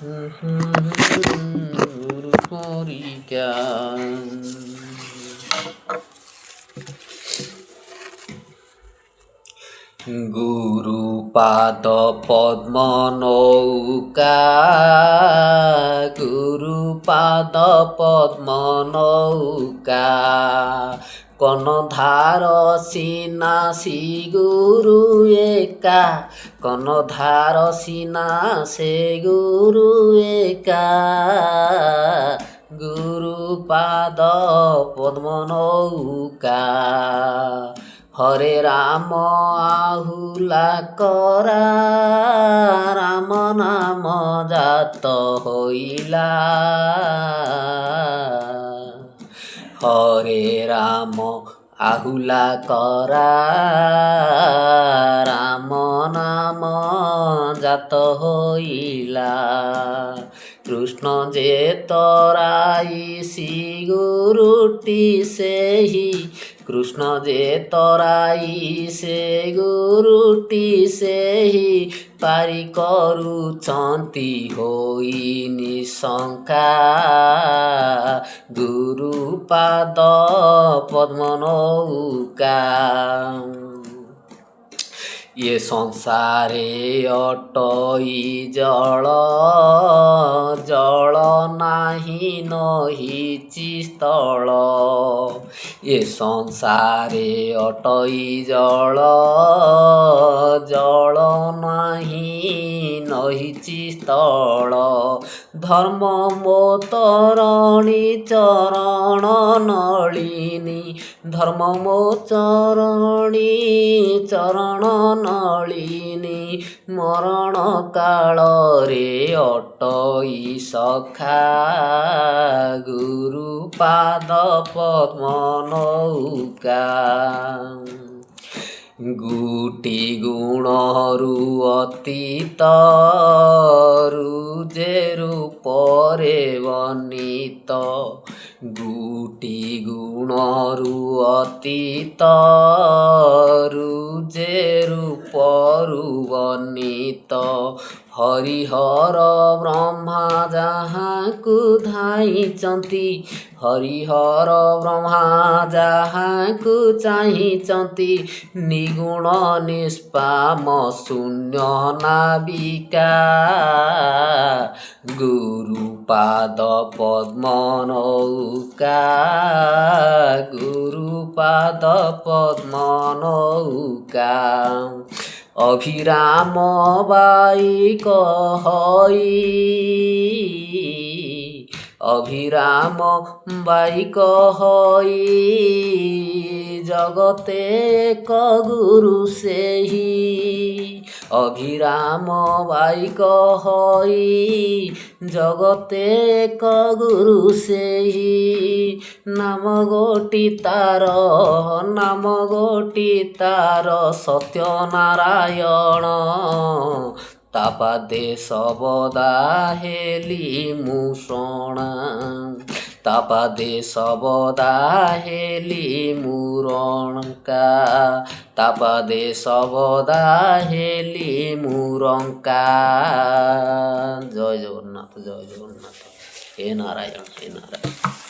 গুরু পরীক্ষা গুরুপাদ পদ্ম নৌকা, গুরুপাদ পদ্ম নৌকা, কোন ধার সিনাসি গুরু একা, কোন ধার সিনাসে গুরু একা, গুরুপাদ পদ্ম নৌকা। হরে রাম আহুলা করা, রাম নাম জাত হইলা। হরে রাম আহুলা করা, রাম নাম জাত হইলা। কৃষ্ণ যে তরাইছি গুরুটি ସେହି, কৃষ্ণ যে ତରାଇছে ଗୁରୁଟି ସେହି, ପାରି କରୁଛନ୍ତି ହୋଇ ନିଶଙ୍କା। ଗୁରୁପାଦ ପଦ୍ମ ନୌକା। ଏ ସଂସାରେ ଅଟଇ ଜଳ, ଜଳ ନାହିଁ ନହିଛି ସ୍ଥଳ। ଏ ସଂସାରେ ଅଟଇ ଜଳ, ଜଳ ନାହିଁ ନହିଛି ସ୍ଥଳ। ଧର୍ମ ମୋ ତରଣୀ ଚରଣ ନଳିନୀ, ଧର୍ମ ମୋ ଚରଣୀ ଚରଣ ନଳିନୀ। ମରଣ କାଳରେ ଅଟଇ ସଖା, ଗୁରୁପାଦ ପଦ୍ମ ନୌକା। ଗୁଟି ଗୁଣରୁ ଅତୀତ, ଯେ ରୂପରେ ବର୍ଣ୍ଣିତ। ଗୁଟି ଗୁଣରୁ ଅତୀତ, ଯେ ରୂପରୁ ବର୍ଣ୍ଣିତ। ହରିହର ବ୍ରହ୍ମା ଯାହାକୁ ଧାଇଛନ୍ତି, ହରିହର ବ୍ରହ୍ମା ଯାହାକୁ ଚାହିଁଛନ୍ତି। ନିଗୁଣ ନିଷ୍ପାମ ଶୂନ୍ୟ ନାବିକା, ଗୁରୁପାଦ ପଦ୍ମ ନୌକା, ଗୁରୁପାଦ ପଦ୍ମ ନୌକା। ଅଭିରାମ ବାଇ କହଇ, ଅଭିରାମ ବାଇ କହଇ, ଜଗତେ ଏକ ଗୁରୁ ସେହି। ଅଭିରାମ ବାଇ କହଇ, ଜଗତେ ଏକ ଗୁରୁ ସେହି। ନାମ ଗୋଟି ତାର, ନାମ ଗୋଟି ତାର ସତ୍ୟନାରାୟଣ। ତା ପାଦେ ସବଦା ହେଲି ମୁଁ ଶଣା, ତା ପାଦେ ସବଦା ହେଲି ମୁଁ ରଙ୍କା। ତା ପାଦେ ସବଦା ହେଲି ମୁଁ ରଙ୍କା। ଜୟ ଜଗନ୍ନାଥ, ଜୟ ଜଗନ୍ନାଥ। ହେ ନାରାୟଣ, ହେ ନାରାୟଣ।